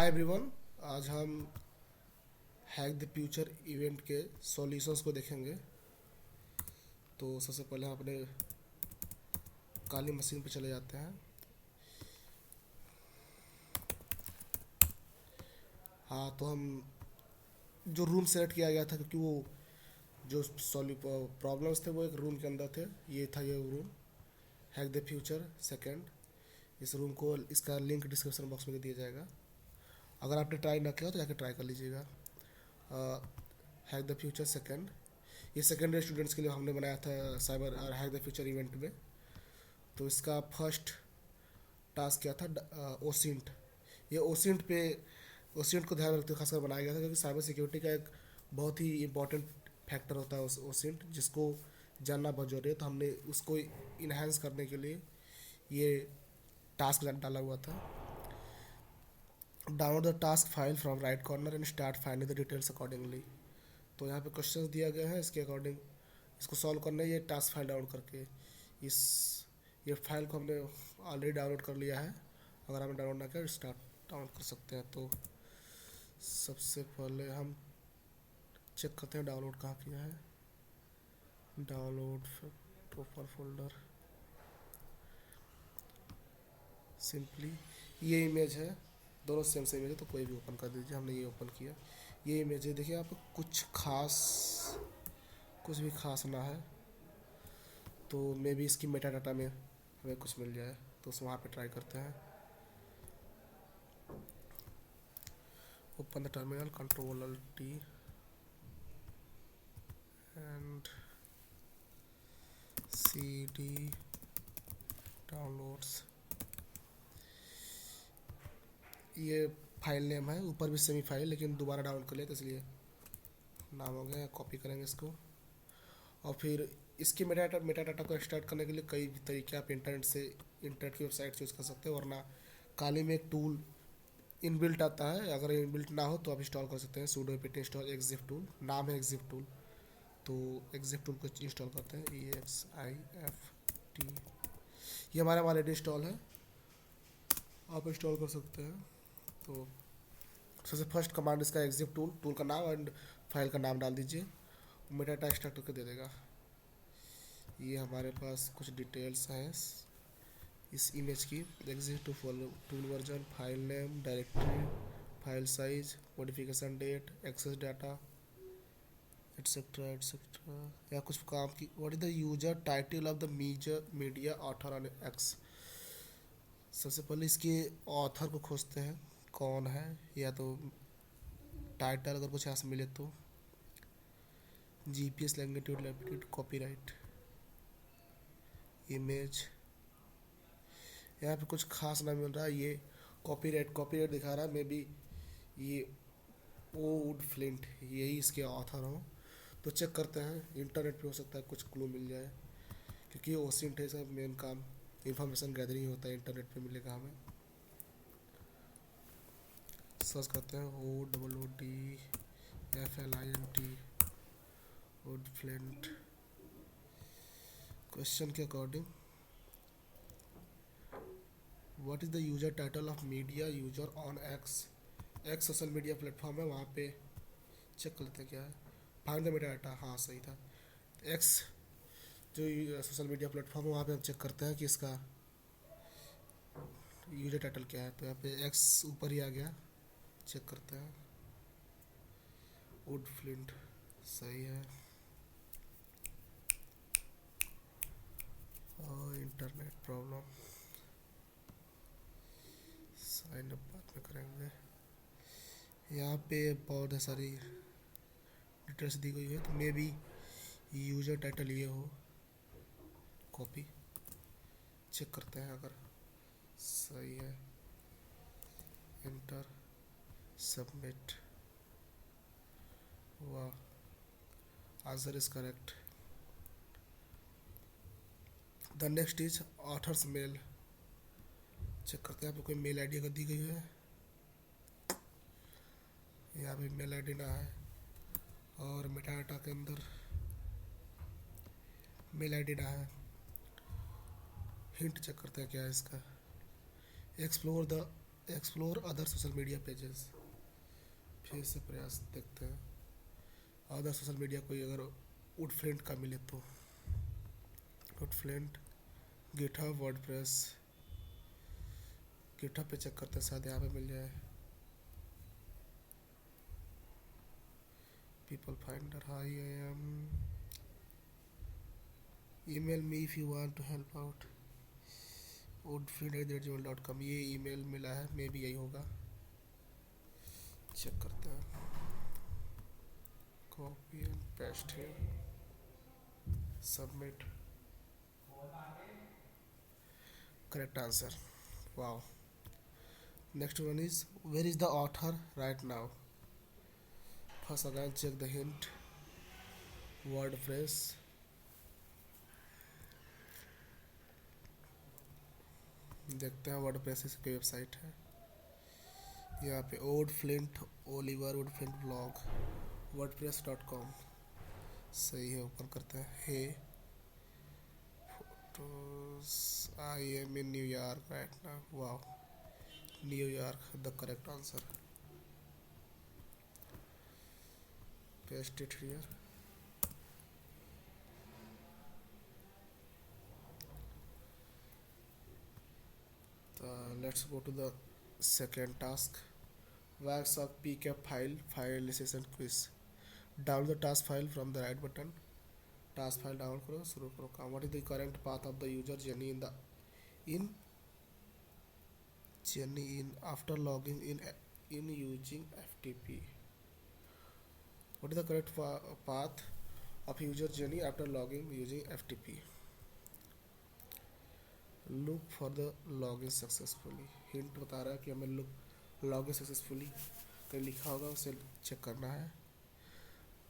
Hi everyone. आज हम hack the future event के सॉल्यूशंस को देखेंगे। तो सबसे पहले हम अपने काली मशीन पे चले जाते हैं। हाँ, तो हम जो रूम सेलेक्ट किया गया था, क्योंकि वो जो प्रॉब्लम्स थे वो एक रूम के अंदर थे। ये था ये room, hack the future second. इस रूम को, इसका लिंक डिस्क्रिप्शन बॉक्स में दिया जाएगा। अगर आपने ट्राई ना किया तो जाकर ट्राई कर लीजिएगा। हैक द फ्यूचर सेकंड, ये सेकेंडरी स्टूडेंट्स के लिए हमने बनाया था साइबर और हैक द फ्यूचर इवेंट में। तो इसका फर्स्ट टास्क क्या था, ओसिंट। ये ओसिंट को ध्यान में रखते हुए खासकर बनाया गया था, क्योंकि साइबर सिक्योरिटी का एक बहुत ही इम्पोर्टेंट फैक्टर होता है ओसिंट, जिसको जानना बहुत जरूरी है। तो हमने उसको इन्हेंस करने के लिए ये टास्क डाला हुआ था। Download the task file from right corner and start finding the details accordingly. तो यहाँ पे क्वेश्चंस दिया गया है, इसके अकॉर्डिंग इसको सॉल्व करना है। ये टास्क फाइल डाउनलोड करके इस ये फाइल को हमने ऑलरेडी डाउनलोड कर लिया है। अगर हमें डाउनलोड ना किया स्टार्ट डाउनलोड कर सकते हैं। तो सबसे पहले हम चेक करते हैं डाउनलोड कहाँ किया है। डाउनलोड ओपन फोल्डर, सिंपली ये इमेज है, दोनों सेम सेम इमेज है, तो कोई भी ओपन कर दीजिए। हमने ये ओपन किया, ये इमेज है। देखिए आप, कुछ भी खास ना है, तो मे बी इसकी मेटा डाटा में हमें कुछ मिल जाए, तो उस वहाँ पे ट्राई करते हैं। Open the terminal, Ctrl+T and CD downloads. ये फाइल नेम है, ऊपर भी सेमी फाइल, लेकिन दोबारा डाउनलोड कर लिया तो इसलिए नाम हो गया। कॉपी करेंगे इसको, और फिर इसके मेटा डाटा को एक्सट्रैक्ट करने के लिए कई तरीके आप इंटरनेट की वेबसाइट चूज़ कर सकते हैं, वरना काली में एक टूल इनबिल्ट आता है। अगर इनबिल्ट ना हो तो आप इंस्टॉल कर सकते हैं। sudo apt install exif tool, नाम है एक्जिफ टूल। तो एक्जिफ टूल को इंस्टॉल करते हैं, EXIFT। ये हमारा ऑलरेडी इंस्टॉल है, आप इंस्टॉल कर सकते हैं। तो सबसे फर्स्ट कमांड इसका एक्जिफ टूल का नाम एंड फाइल का नाम डाल दीजिए, मेटा डाटा एक्सट्रैक्ट करके दे देगा। ये हमारे पास कुछ डिटेल्स हैं इस इमेज की। Exit to follow tool version, file name, directory, file size, modification date, access data, etcetera etcetera. या कुछ काम की, what is the user title of the media author on X. सबसे पहले इसके ऑथर को खोजते हैं, कौन है, या तो टाइटल अगर कुछ ऐसा मिले तो। GPS longitude latitude, copyright, image. यहाँ पे कुछ खास ना मिल रहा है। ये कॉपीराइट दिखा रहा है, मे बी ये ओ वुड फ्लिंट यही इसके ऑथर हो। तो चेक करते हैं, इंटरनेट पे हो सकता है कुछ क्लू मिल जाए, क्योंकि ओसिंट है सब मेन काम इंफॉर्मेशन गैदरिंग होता है, इंटरनेट पे मिलेगा हमें। सर्च करते हैं OWDFLINT, वुड फ्लिंट। क्वेश्चन के according, what is the user title of media user on x. X social media platform है, वहाँ पे चेक कर लेते हैं क्या है। फाइंड द मेटा डाटा, हाँ सही था। एक्स जो सोशल मीडिया प्लेटफॉर्म है, वहाँ पे हम चेक करते हैं कि इसका यूजर टाइटल क्या है। तो यहाँ पे एक्स ऊपर ही आ गया, चेक करते हैं। वुड फ्लिंट सही है। और इंटरनेट प्रॉब्लम, साइन अप बाद में करेंगे। यहाँ पे बहुत सारी डिटेल्स दी गई है, तो मे बी यूजर टाइटल ये हो। कॉपी, चेक करते हैं अगर सही है। इंटर, सबमिट, वाह, answer is correct. The next is author's mail. Check करते हैं, आपको कोई मेल आईडी अगर दी गई है। यहाँ पे मेल आईडी ना है, और मेटा डाटा के अंदर मेल आईडी ना है। हिंट चेक करते हैं क्या है इसका। Explore the explore other social media pages, फिर से प्रयास देखते हैं। अदर सोशल मीडिया कोई अगर वुड फ्रेंड का मिले तो wood friend, GitHub, WordPress, GitHub पे चेक करते हैं, शायद यहाँ पे मिल जाए। People finder, hi I am, email me if you want to help out, woodfriend@gmail.com, ये ईमेल मिला है, मे भी यही होगा। चेक करते हैं। कॉपी एंड पेस्ट है, submit, correct answer, wow. Next one is where is the author right now. First again check the hint, WordPress, देखते हैं वर्डप्रेस की वेबसाइट है यहाँ पे, ओड Flint Oliver Wood Flint blog wordpress.com, सही है, ओपन करते हैं। Hey photos, I am in New York right now, wow, New York the correct answer, paste it here. Let's go to the second task. Workshop pcap file, file analysis and quiz. Download the task file from the right button. Task file download करो, शुरू करो काम। What is the current path of the user journey in journey in after logging in using FTP? What is the correct path of user journey after logging using FTP? Look for the login successfully, hint बता रहा है कि हमें look login successfully कहीं लिखा होगा, उसे check करना है।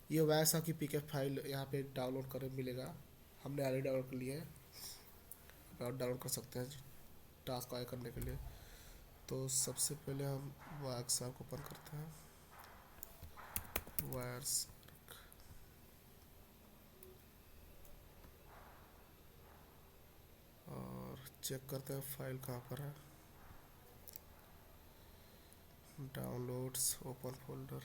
ये वैसा कि पीकेएफ फाइल यहाँ पे डाउनलोड कर मिलेगा, हमने ऑलरेडी डाउनलोड कर लिया है, और डाउनलोड कर सकते हैं टास्क आगे करने के लिए। तो सबसे पहले हम वर्कशॉप ओपन करते हैं, वायर्स, और चेक करते हैं फाइल कहाँ पर है। डाउनलोड्स, ओपन फोल्डर,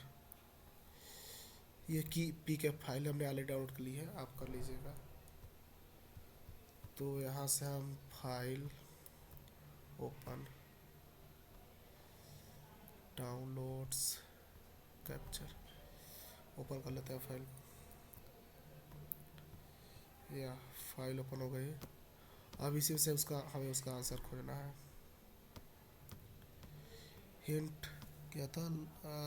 ये की पीकेएफ फाइल हमने ऑलरेडी डाउनलोड कर ली है, आप कर लीजिएगा। तो यहाँ से हम file open, downloads, capture, open कर लेते हैं फाइल, या फाइल ओपन हो गई। अब इसी से हमें उसका आंसर खोजना है। हिंट क्या था,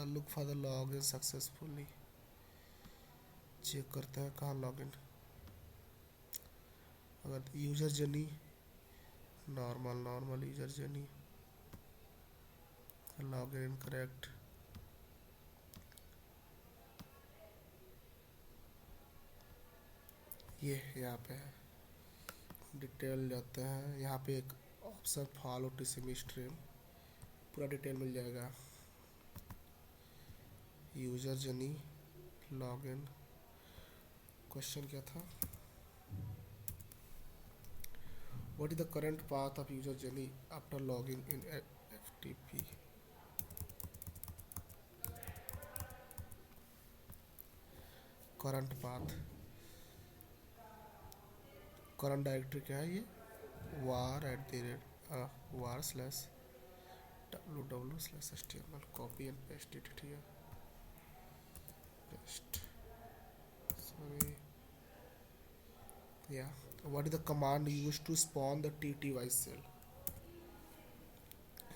look for the login successfully, check करते हैं कहाँ लॉगिन। अगर user journey normal user journey, login correct, ये यहाँ पे है। डिटेल जाते हैं, यहाँ पे एक ऑप्शन फॉलो टीसीपी स्ट्रीम, पूरा डिटेल मिल जाएगा। यूजर जर्नी, लॉगिन, क्वेश्चन क्या था, what is the current path of user journey after logging in FTP. Current path, current directory क्या है, ये var@var/www/html, copy and paste it here, paste, sorry, yeah. What is the command used to spawn the tty cell?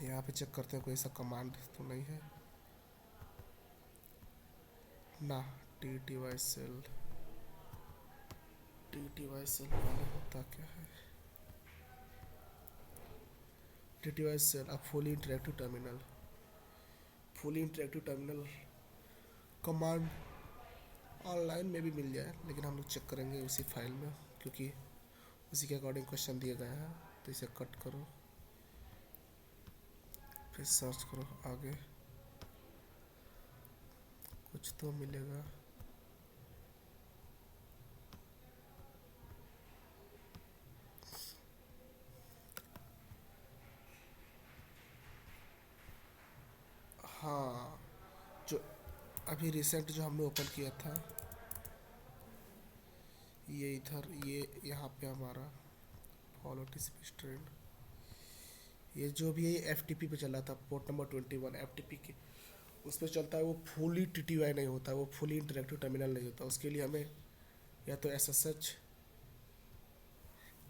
यहाँ पे check करते हैं कोई ऐसा command तो नहीं है ना। tty cell, tty cell वाला होता क्या है, tty cell a fully interactive terminal, fully interactive terminal command online में भी मिल जाए, लेकिन हम लोग चेक करेंगे उसी फाइल में, क्योंकि उसी के अकॉर्डिंग क्वेश्चन दिए गए हैं। तो इसे कट करो, फिर सर्च करो आगे, कुछ तो मिलेगा। हाँ, जो अभी रिसेंट जो हमने ओपन किया था, ये इधर, ये यहाँ पे हमारा फॉलो टीसीपी स्ट्रेंड, ये जो भी एफ टी पी पे चला था, port number 21 F T P के उस पर चलता है, वो फुली टी टी वाई नहीं होता, वो फुली इंटरेक्टिव टर्मिनल नहीं होता। उसके लिए हमें या तो एस एस एच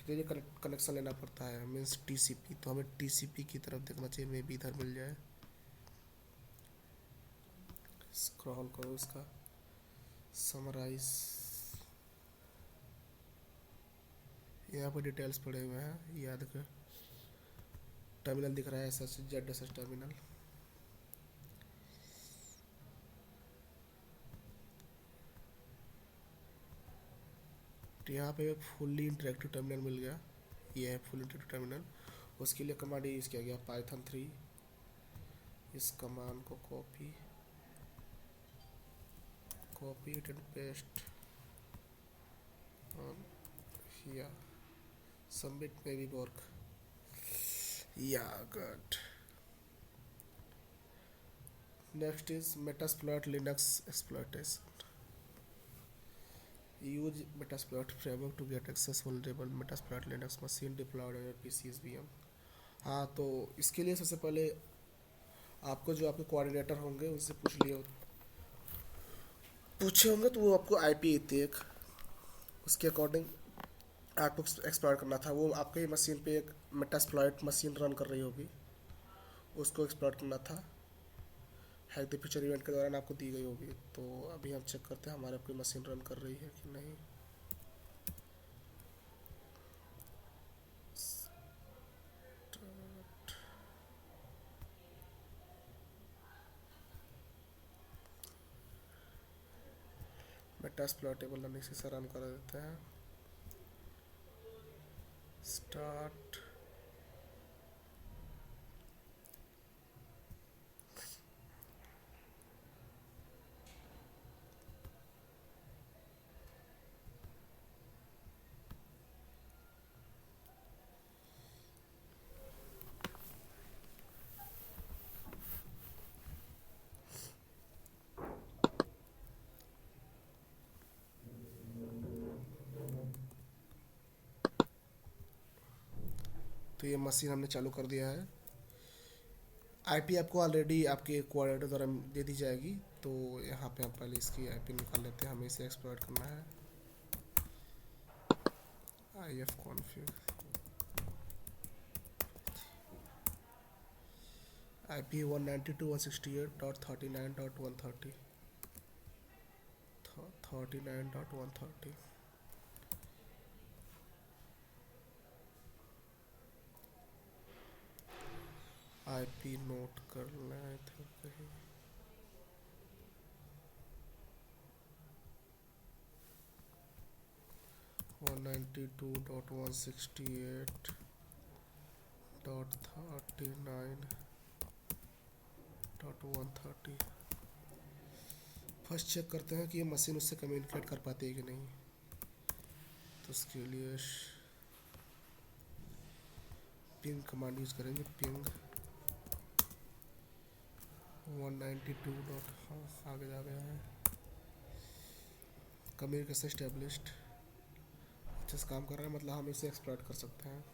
के लिए कनेक्शन लेना पड़ता है, मीन्स टी सी पी। तो हमें टी सी पी की तरफ देखना चाहिए, मे भी इधर मिल जाए। स्क्रॉल करो इसका समराइज, यहाँ पर डिटेल्स पड़े हुए हैं, याद कर। टर्मिनल दिख रहा है S S Z S S terminal. तो यहाँ पे एक फुल्ली इंटरेक्टिव टर्मिनल मिल गया, ये है फुल इंटरेक्टिव टर्मिनल। उसके लिए कमांड यूज़ किया गया पाइथन 3। इस कमांड को copy it and paste on here, submit में भी वर्क, या good. Next is Metasploit Linux exploitation. Use Metasploit framework to get access vulnerable Metasploit Linux machine deployed on your PCs VM. हाँ, तो इसके लिए सबसे पहले आपको जो आपके कोऑर्डिनेटर होंगे उनसे पूछे होंगे, तो वो आपको आईपी देते एक, उसके अकॉर्डिंग आपको एक्सप्लॉइट करना था। वो आपके मशीन पे एक मेटास्प्लॉइट मशीन रन कर रही होगी, उसको एक्सप्लॉइट करना था। हैक द फीचर इवेंट के दौरान आपको दी गई होगी। तो अभी हम चेक करते हैं हमारे आपकी मशीन रन कर रही है कि नहीं। मेटास्प्लॉइटेबल रनिंग से रन कर देते हैं। स्टार्ट, तो ये मशीन हमने चालू कर दिया है। आईपी आपको ऑलरेडी आपके कोऑर्डिनेटर द्वारा दे दी जाएगी। तो यहाँ पे हम पहले इसकी आईपी निकाल लेते हैं, हमें इसे एक्सप्लॉइट करना है। I F config IP 192.168.39.130 39.130। IP note कर लें इधर कहीं। 192.168.39.130। फर्स्ट चेक करते हैं कि ये मशीन उससे कम्युनिकेट कर पाती है कि नहीं। तो उसके लिए पिंग कमांड यूज़ करेंगे। पिंग 192 डॉट, हाँ आगे जा गया है। कम्युनिकेशन स्टेब्लिश्ड, अच्छे से काम कर रहा है, मतलब हम इसे एक्सप्लॉइट कर सकते हैं।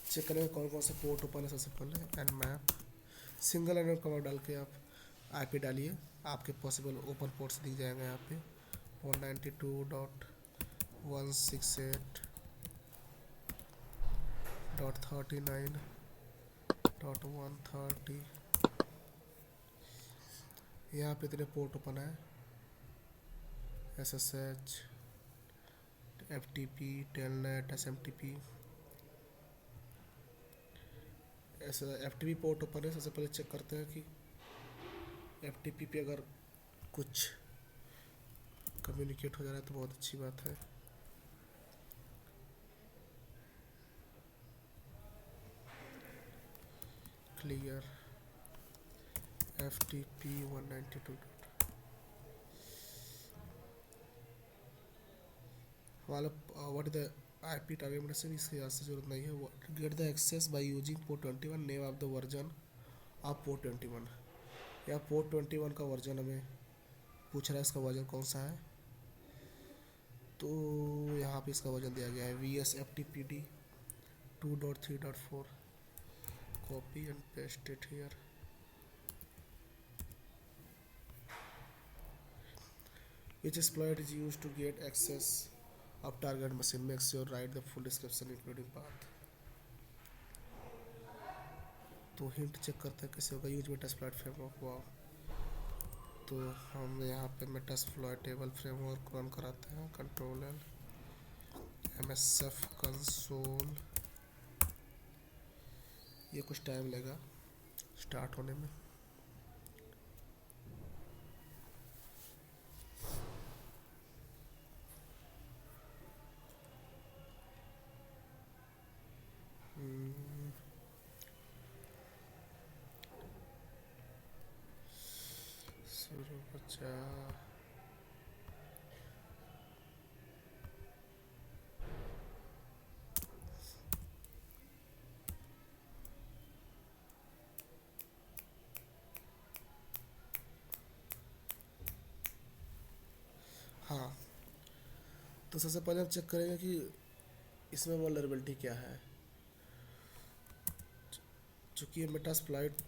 चेक करेंगे कौन कौन से पोर्ट ओपन है। सबसे पहले and map, single and command डाल के आप आईपी डालिए, आपके पॉसिबल ओपन पोर्ट्स दिख जाएंगे यहाँ पे। 192.168.39.130, यहाँ पे इतने पोर्ट ओपन है। SSH, FTP, telnet, SMTP। ऐसा FTP पोर्ट ओपन है। सबसे पहले चेक करते हैं कि FTP पे अगर कुछ कम्युनिकेट हो जा रहा है तो बहुत अच्छी बात है। Clear FTP 192। वाला what is the IP target, इसकी यहाँ से जरूरत नहीं है। Get the access by using port 21, name of the version of port 21। या पोर्ट 21 का वर्जन हमें पूछ रहा है, इसका वर्जन कौन सा है, तो यहाँ पे इसका वर्जन दिया गया है VSFTPD 2.3.4। Copy and paste it here. Which exploit is used to get access of target machine? Make sure write the full description including path। तो हिंट चेक करते हैं कैसे होगा। Use Metasploit framework. वाह, तो हम यहाँ पे मेटास्प्लॉइट टेबल फ्रेमवर्क रन कराते हैं। Control L MSF console. ये कुछ टाइम लेगा स्टार्ट होने में। शुरू बच्चा। हाँ, तो सबसे पहले हम चेक करेंगे कि इसमें वल्नरेबिलिटी क्या है। चूँकि ये मेटास्प्लॉइट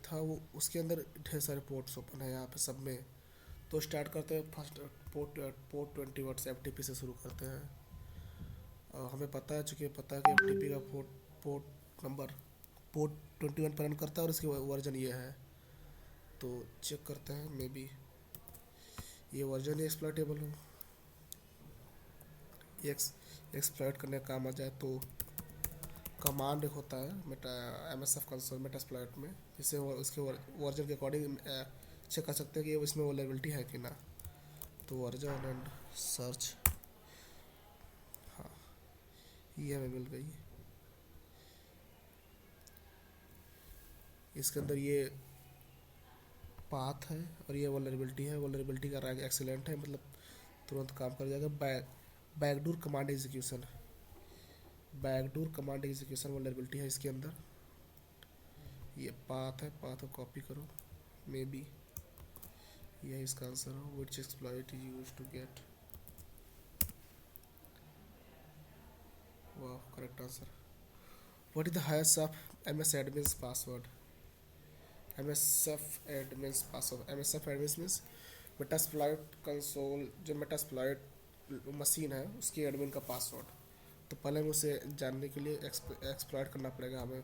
था, वो उसके अंदर ढेर सारे पोर्ट्स ओपन है यहाँ पे सब में। तो स्टार्ट करते हैं फर्स्ट पोर्ट 21 से FTP से शुरू करते हैं। और हमें पता है, चूँकि पता है कि FTP का पोर्ट नंबर पोर्ट 21 पर रन करता है और इसकी वर्जन ये है। तो चेक करते हैं, मे बी ये वर्जन ही एक्सप्लॉइटेबल हो, एक्सप्लॉइट करने का काम आ जाए। तो कमांड एक होता है MSF कंसोल मेटास्प्लॉइट में, जिससे उसके वर्जन के अकॉर्डिंग चेक कर सकते हैं कि इसमें वल्नरेबिलिटी है कि ना। तो वर्जन एंड सर्च, हाँ ये हमें मिल गई। इसके अंदर ये पाथ है और ये वल्नरेबिलिटी है। वल्नरेबिलिटी का रैंक एक्सीलेंट है, मतलब तुरंत काम कर जाएगा। Backdoor command execution, backdoor command execution vulnerability है इसके अंदर। ये पाथ है, पाथ को कॉपी करो, मे बी यही इसका आंसर हो। Which exploit is use to get, वाह correct answer. What is the highest of MS admins password? MSF admins password, MSF admins means Metasploit console, जो मेटास्प्लॉइट मशीन है उसकी admin का password. तो पहले हमें उसे जानने के लिए एक्सप्लॉइट करना पड़ेगा हमें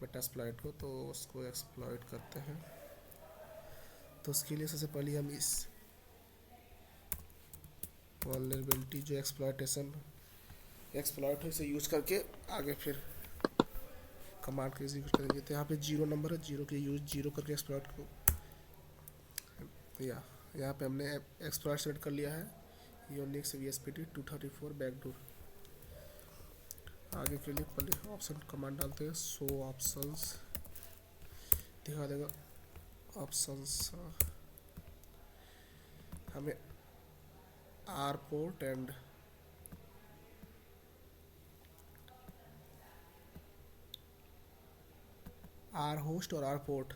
मेटास्प्लॉइट को। तो उसको एक्सप्लॉइट करते हैं। तो उसके लिए सबसे पहले हम इस वल्नरेबिलिटी जो एक्सप्लॉइट है इसे यूज करके आगे फिर कमांड का एग्जीक्यूट करेंगे। तो यहाँ पे 0 नंबर है, 0 के यूज 0 करके एक्सप्लॉइट को, या यहाँ पे हमने एक्सप्लॉइट सेलेक्ट कर लिया है। Unix VSPT 234 backdoor. आगे के लिए पहले ऑप्शन कमांड डालते हैं। शो ऑप्शंस दिखा देगा ऑप्शंस। हमें R port and R host और R पोर्ट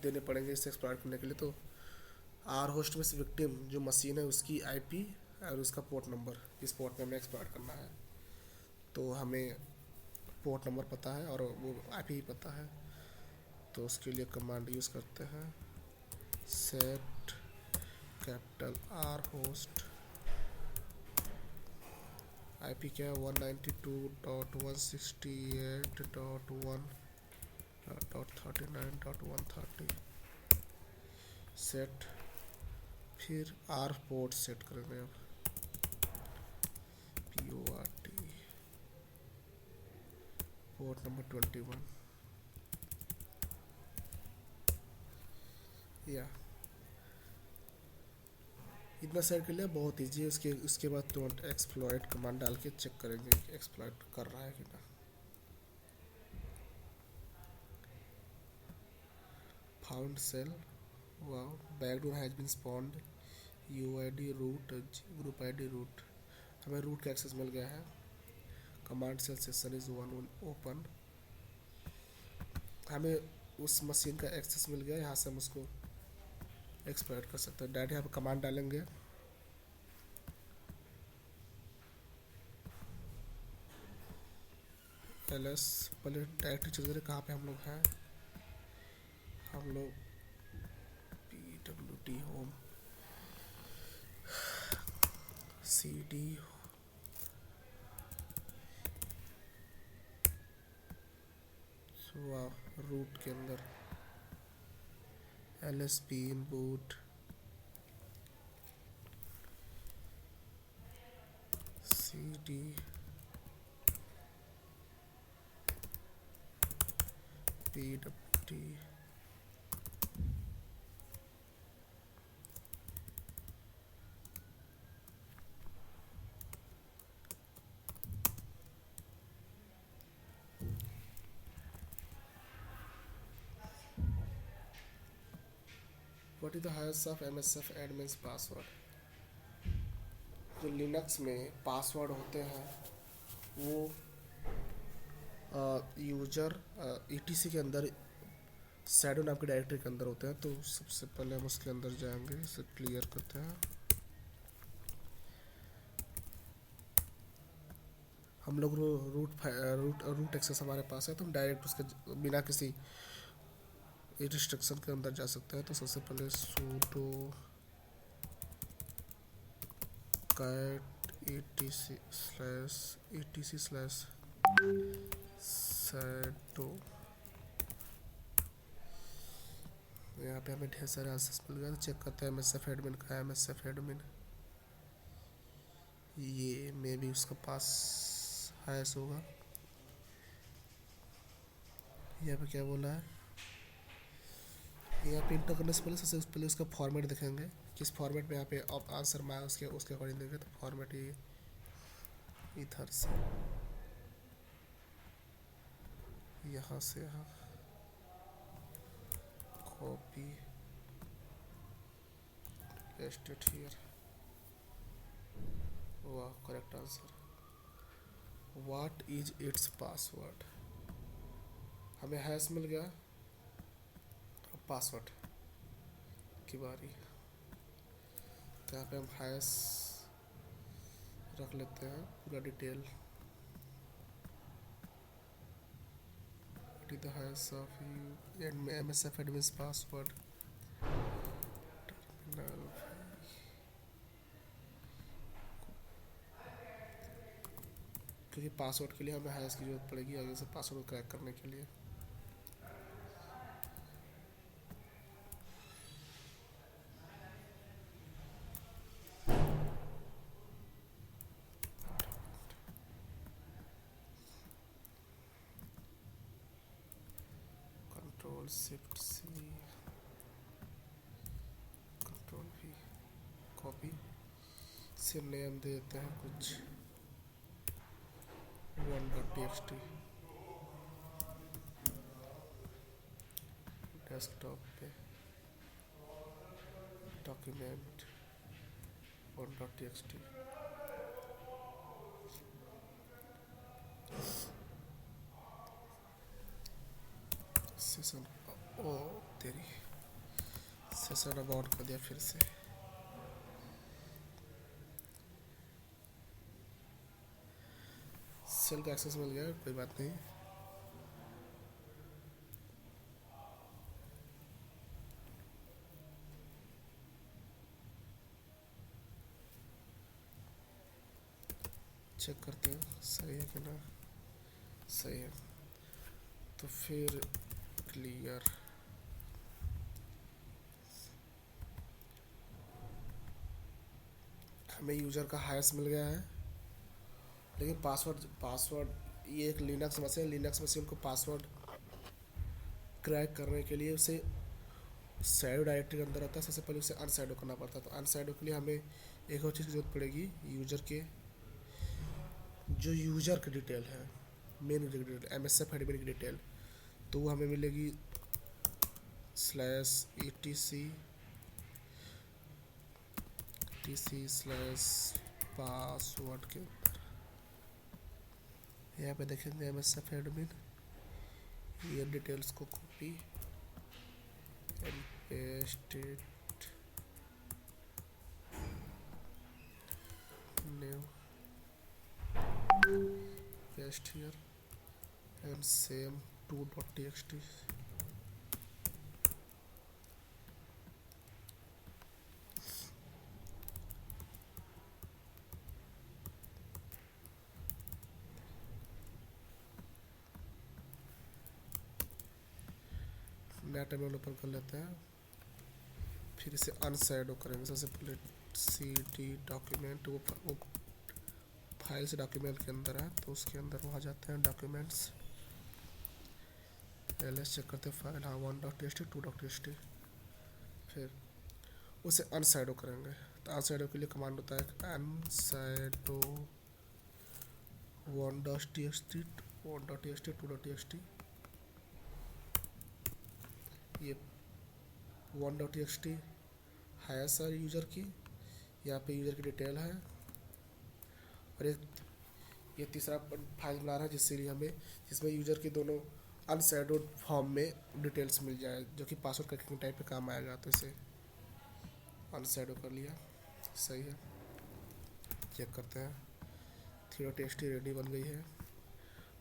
देने पड़ेंगे इसे एक्सप्लॉइट करने के लिए। तो R होस्ट में से विक्टिम जो मशीन है उसकी IP और उसका पोर्ट नंबर, इस पोर्ट में हमें एक्सप्लॉइट करना है। तो हमें पोर्ट नंबर पता है और वो IP ही पता है। तो उसके लिए कमांड यूज़ करते हैं set capital R host. IP क्या है 192.168.1.39.130। सेट, फिर R पोर्ट सेट करेंगे अब PORT पोर्ट नंबर 21। या इतना सेट कर लिया, बहुत ईजी है। उसके बाद तुरंत एक्सप्लॉइट कमांड डाल के चेक करेंगे कि एक्सप्लॉइट कर रहा है कि ना। फाउंड सेल, वाह backdoor has been spawned U I D root, group I D root, हमें रूट का एक्सेस मिल गया है। Command shell session is one open, हमें उस मशीन का एक्सेस मिल गया, यहाँ से हम उसको एक्सप्लॉइट कर सकते हैं। डायरेक्ट यहाँ पर कमांड डालेंगे, ls, पहले डायरेक्टरी चल रहे कहाँ पे हम लोग हैं, हम लोग pwd होम cd रूट के अंदर lsp input cd pwd what is the highest of MSF admins password. जो लिनक्स में पासवर्ड होते हैं वो यूजर ETC के अंदर शैडो नाम की डायरेक्टरी के अंदर होते हैं। तो सबसे पहले हम उसके अंदर जाएंगे, इसे क्लियर करते हैं। हम लोग रूट एक्सेस हमारे पास है, तो हम डायरेक्ट उसके बिना किसी रिस्ट्रिक्शन के अंदर जा सकते हैं। तो सबसे पहले sudo cat etc/etc/shadow, यहाँ पे हमें ढेर सारे आंसर्स मिल गए। तो चेक करते हैं MSF एडमिन का, MSF एडमिन ये मे भी उसका पास हैश होगा। यहाँ पे क्या बोला है, यहाँ पे इंटर करने से पहले सबसे पहले उसका फॉर्मेट देखेंगे, किस फॉर्मेट में यहाँ पे आंसर में उसके उसके अकॉर्डिंग देंगे। तो फॉर्मेट ये इधर से यहाँ से यहाँ कॉपी पेस्ट इट हियर। वाह, correct answer. What is it's password, हमें हैश मिल गया। अब पासवर्ड की बारी, तो यहाँ पे हम हैश रख लेते हैं पूरा detail. the hash of you and MSF admin's password terminal, क्योंकि पासवर्ड के लिए हमें हैश की जरूरत पड़ेगी आगे से पासवर्ड क्रैक करने के लिए। Control shift C, control V, copy से नेम दे देते हैं कुछ 1.txt। डेस्कटॉप पे डॉक्यूमेंट 1.txt, सेशन, ओ तेरी सेशन अबाउट कर दिया फिर से। सेल का एक्सेस मिल गया, कोई बात नहीं। चेक करते हैं सही है कि ना, सही है। तो फिर क्लियर, हमें यूज़र का हैश मिल गया है, लेकिन पासवर्ड ये एक लिनक्स मशीन, लिनक्स मशीन को पासवर्ड क्रैक करने के लिए उसे शैडो डायरेक्टरी के अंदर रहता है। सबसे पहले उसे अनशैडो करना पड़ता है। तो अनशैडो के लिए हमें एक और चीज़ की जरूरत पड़ेगी, यूज़र के जो यूज़र की डिटेल है, मेन यूज़र की डिटेल, MSF एडमिन की डिटेल, तो वो हमें मिलेगी /etc etc/password के यहाँ पे देखेंगे MSF एडमिन, ये डिटेल्स को copy and paste it, new paste here and same 2.txt. नया टेबल ओपन कर लेते हैं, फिर इसे अनशैडो करेंगे. सबसे पहले cd डॉक्यूमेंट, वो फाइल से डॉक्यूमेंट के अंदर है तो उसके अंदर वहाँ जाते हैं डॉक्यूमेंट्स, पहले चेक करते हैं फाइल, हाँ 1.txt 2.txt, फिर उसे अनशैडो करेंगे. तो अनशैडो के लिए कमांड होता है अनशैडो 1.txt 2.txt. ये 1.txt है सर यूज़र की, यहाँ पे यूज़र की डिटेल है, और ये तीसरा फाइल बना रहा है जिसमें यूज़र की दोनों अनशैडोड फॉर्म में डिटेल्स मिल जाए, जो कि पासवर्ड क्रैकिंग टाइप पे काम आएगा. तो इसे अनशैडो कर लिया, सही है. चेक करते हैं 3.txt रेडी बन गई है.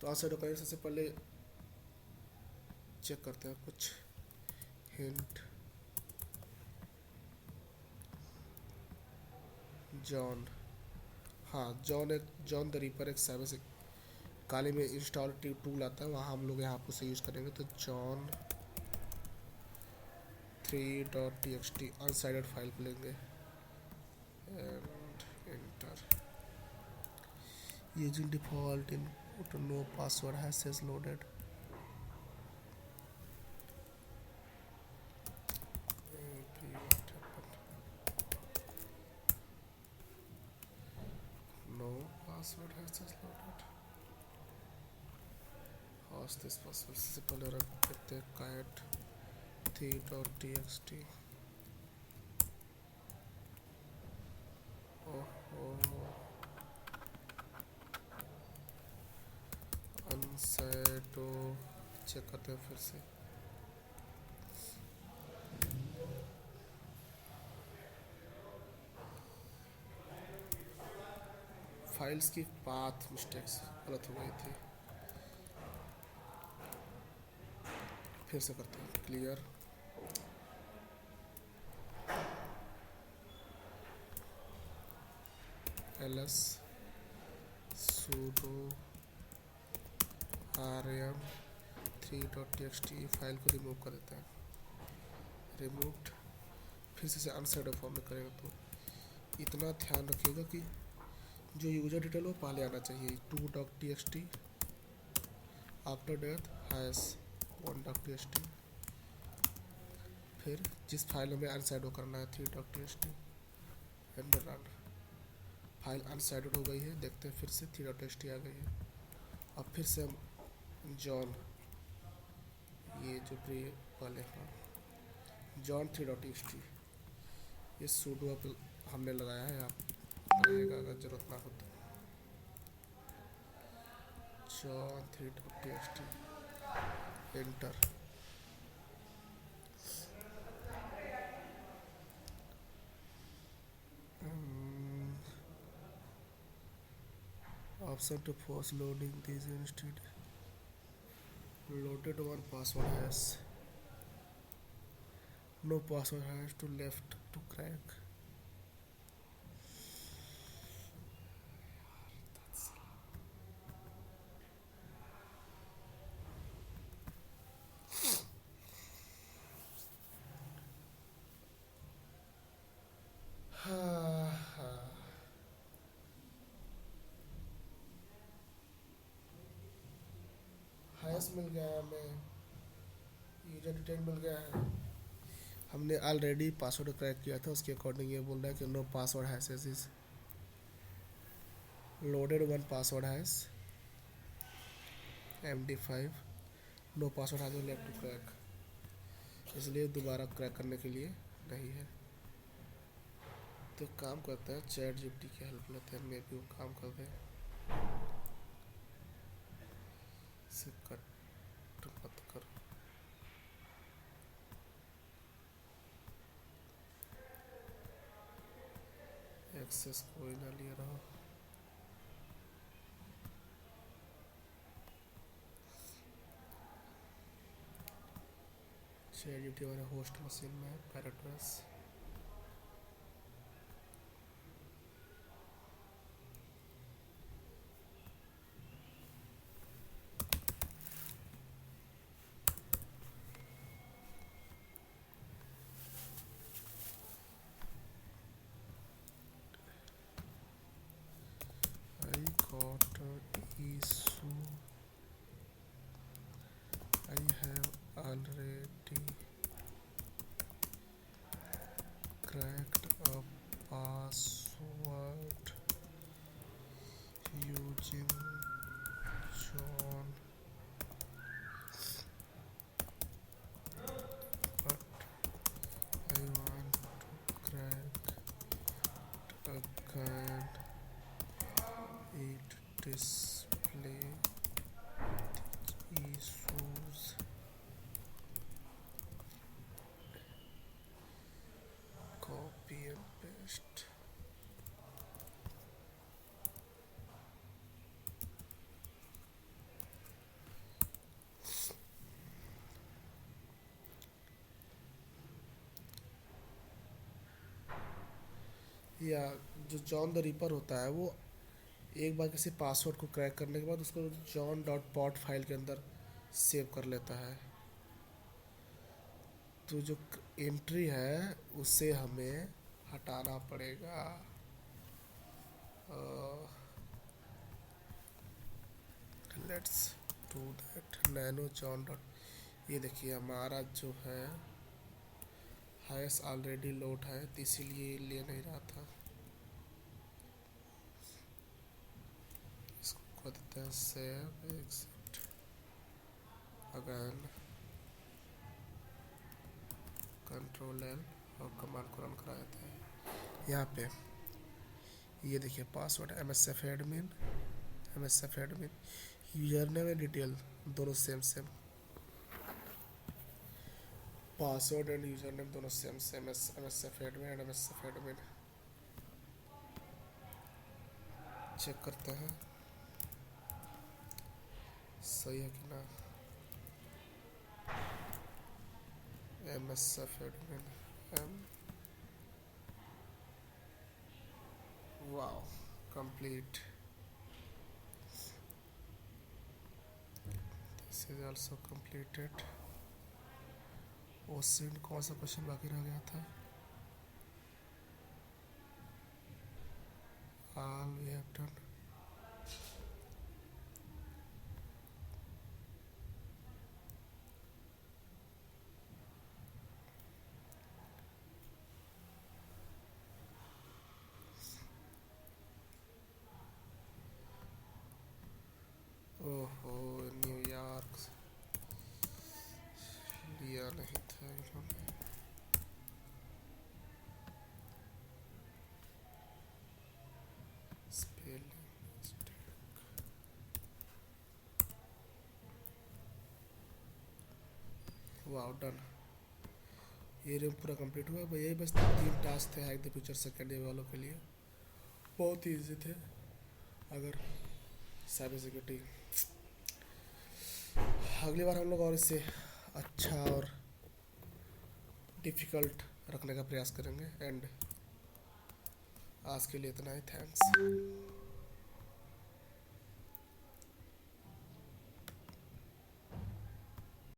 तो अनशैडो करेंगे, सबसे पहले चेक करते हैं कुछ हिंट. जॉन, हाँ जॉन द रीपर एक साइबर से काले में इंस्टॉल टूल आता है, वहाँ हम लोग यहाँ पर उसे यूज़ करेंगे. तो जॉन 3.txt अनसाइडेड फाइल को लेंगे and enter. Using default input no password hash is loaded. No password hash is loaded. हॉस दिस पासवर्ड से पहले रख देते हैं कैट 3.txt. अनशैडो चेक करते हैं फिर से. फाइल्स की पाथ मिस्टेक्स गलत हो गई थी, फिर से करते हैं clear. ls sudo rm 3.txt file को रिमूव कर देते हैं. रिमूव्ड, फिर से अनशैडो फॉर्म में करेंगे. तो इतना ध्यान रखिएगा कि जो यूजर डिटेल वो पहले आना चाहिए. 2.txt after death hash 1.txt, फिर जिस फाइल में अनशैडो करना है 3.txt एंड रन. फाइल अनशैडोड हो गई है, देखते हैं फिर से 3.txt आ गई है. अब फिर से हम जॉन, ये जो वाले, हाँ जॉन 3.txt, ये सूडो हमने लगाया है, आप रहेगा अगर जरूरत ना हो तो. John 3.txt enter. Option to force loading these instead. Loaded one password hash. No password hash to left to crack. Hash मिल गया है हमें, यूजर डिटेल मिल गया है. हमने ऑलरेडी पासवर्ड क्रैक किया था, उसके अकॉर्डिंग ये बोल रहा है कि no password hash is loaded one password hash MD5 no password has left to crack, इसलिए दोबारा क्रैक करने के लिए नहीं है. तो काम करते हैं, चैट जीपीटी की हेल्प लेते हैं, मे भी वो काम कर दे। इसे कट मत करो। एक्सेस कोई ना ले रहा। चैट जीपीटी हमारे होस्ट मशीन में है, पैराट्रस। I got an issue. I have already cracked a password using John, but I want to crack again. It display issues. Copy and paste. या जो जॉन द रीपर होता है वो एक बार किसी पासवर्ड को क्रैक करने के बाद उसको जॉन डॉट पॉट फाइल के अंदर सेव कर लेता है। तो जो एंट्री है उसे हमें हटाना पड़ेगा। Let's do that. Nano John dot, ये देखिए हमारा जो है हैश ऑलरेडी लोड है, तो इसीलिए ले नहीं रहा था। इसको कर देते हैं save, exit again, control L और कमांड को रन करा देते हैं। यहाँ पे ये देखिए password MSF admin, MSF admin, user name and detail दोनों same same, password and user name दोनों same same, MSF admin and MSF admin. Check करते हैं सही है कि ना। MSF admin M, wow complete. This is also completed. OSINT कौन सा क्वेश्चन बाकी रह गया था? All we have done. ओहो, न्यूयॉर्क लिया नहीं था इन्होंने। Spelling mistake. Wow done. ये रूम पूरा कंप्लीट हुआ। भाई यही बस 3 टास्क थे hack the future second year वालों के लिए, बहुत ही ईजी थे। अगर साइबर सिक्योरिटी, अगली बार हम लोग और इससे अच्छा और डिफ़िकल्ट रखने का प्रयास करेंगे। एंड आज के लिए इतना ही, थैंक्स।